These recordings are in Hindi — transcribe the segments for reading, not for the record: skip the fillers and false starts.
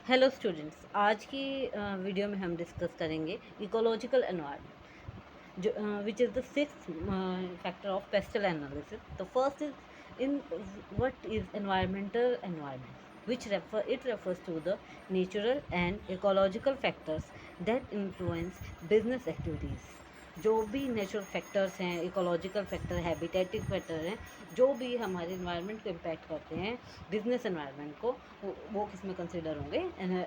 हेलो स्टूडेंट्स, आज की वीडियो में हम डिस्कस करेंगे इकोलॉजिकल एनवायरनमेंट जो which is the sixth factor of pastel analysis. The first is in what is environmental environment which it refers to the natural and ecological factors that influence business activities. जो भी नेचुरल फैक्टर्स हैं, इकोलॉजिकल फैक्टर, हैबिटेटिव फैक्टर हैं, जो भी हमारे इन्वायरमेंट को इम्पैक्ट करते हैं, बिजनेस एनवायरनमेंट को, वो किस में कंसिडर होंगे?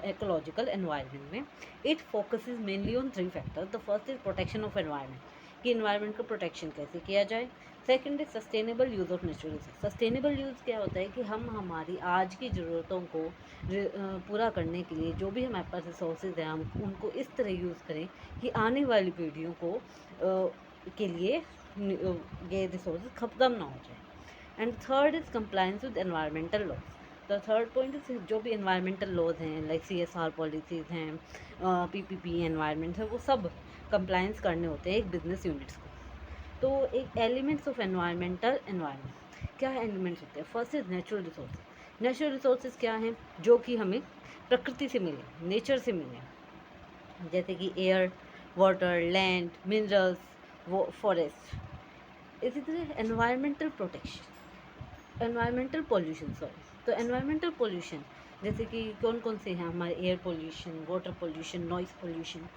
इकोलॉजिकल एनवायरनमेंट में. It focuses mainly on three factors. The first is protection of environment, कि इन्वायरमेंट का प्रोटेक्शन कैसे किया जाए. Second is sustainable use of natural resource. Sustainable use क्या होता है कि हम हमारी आज की ज़रूरतों को पूरा करने के लिए जो भी हमारे पास रिसोर्सेज हैं, हम उनको इस तरह यूज़ करें कि आने वाली पीढ़ियों को के लिए ये रिसोर्सेज ख़त्म ना हो जाए. And third is compliance with environmental laws. The third point is जो भी एनवायरमेंटल लॉज हैं, लाइक CSR पॉलिसीज़ हैं, PPP एनवायरमेंट है, वो सब कंप्लायंस करने होते हैं एक बिजनेस यूनिट्स को. तो एक एलिमेंट्स ऑफ एनवायरमेंट क्या एलिमेंट्स होते हैं? First is natural resources. Natural resources क्या हैं? जो कि हमें प्रकृति से मिले, नेचर से मिले, जैसे कि एयर, वाटर, लैंड, मिनरल्स, वो फॉरेस्ट. इसी तरह environmental protection, environmental pollution, sorry. तो एनवायरमेंटल पोल्यूशन जैसे कि कौन कौन से हैं हमारे? Air pollution, water pollution, noise pollution.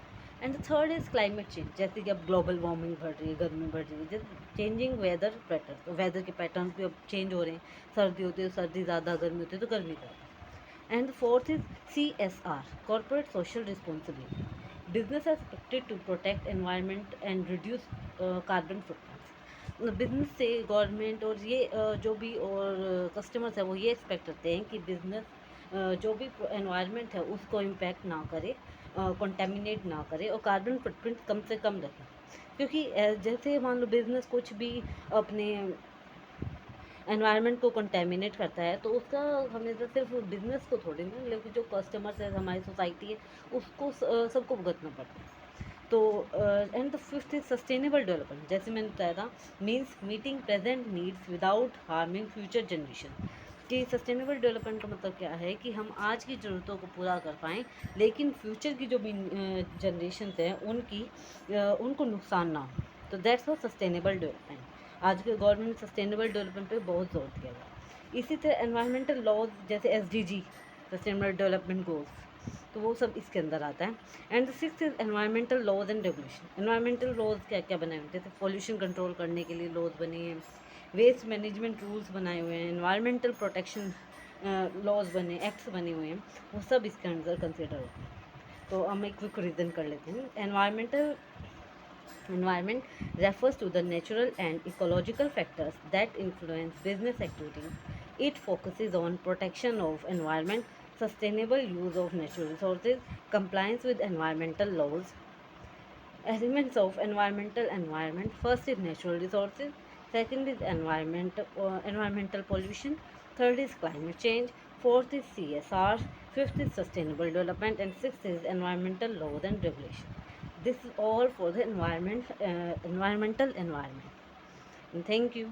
And the third is climate change. जैसे कि अब ग्लोबल वार्मिंग बढ़ रही है, गर्मी बढ़ रही है, जैसे चेंजिंग वेदर पैटर्न. तो वेदर के पैटर्न भी अब चेंज हो रहे हैं. सर्दी होती है तो सर्दी ज़्यादा, गर्मी होती है तो गर्मी ज़्यादा. And fourth is CSR, corporate social responsibility. Business है expected to protect environment and reduce carbon footprints. Business से गवर्नमेंट और ये जो भी और कस्टमर्स हैं वो ये एक्सपेक्ट करते हैं कि बिजनेस जो भी एनवायरनमेंट है उसको इम्पैक्ट ना करे, कंटेमिनेट ना करे और कार्बन फुटप्रिंट कम से कम रखे. क्योंकि जैसे मान लो बिजनेस कुछ भी अपने एनवायरनमेंट को कंटेमिनेट करता है तो उसका हमेशा सिर्फ बिजनेस को थोड़ी ना, लेकिन जो कस्टमर्स है, हमारी सोसाइटी है, उसको सबको भुगतना पड़ता है. तो and the fifth is sustainable development. जैसे मैंने बताया था, means meeting present needs without harming future generation. कि सस्टेनेबल डेवलपमेंट का मतलब क्या है कि हम आज की ज़रूरतों को पूरा कर पाएँ, लेकिन फ्यूचर की जो भी जनरेशन हैं उनको नुकसान ना हो. तो दैट्स वॉट सस्टेनेबल डेवलपमेंट. आज के गवर्नमेंट सस्टेनेबल डेवलपमेंट पे बहुत जोर दिया गया. इसी तरह एनवायरमेंटल लॉज जैसे SDG, सस्टेनेबल डेवलपमेंट गोल्स, तो वो सब इसके अंदर आता है. And the sixth is environmental laws and regulation. Environmental laws क्या क्या बनाए हुए हैं? जैसे पॉल्यूशन कंट्रोल करने के लिए लॉज बने हैं, वेस्ट मैनेजमेंट रूल्स बनाए हुए हैं, एनवायरमेंटल प्रोटेक्शन लॉज बने, एक्ट्स बने हुए हैं, वो सब इसके अंदर कंसिडर होते हैं. तो हम एक क्विक रिविजन कर लेते हैं. Environment refers to the natural and ecological factors that influence business activities. It focuses on protection of environment, sustainable use of natural resources, compliance with environmental laws. Elements of environmental environment: first is natural resources, second is environmental pollution, third is climate change, fourth is CSR, fifth is sustainable development, and sixth is environmental laws and regulation. This is all for the environmental environment. And thank you.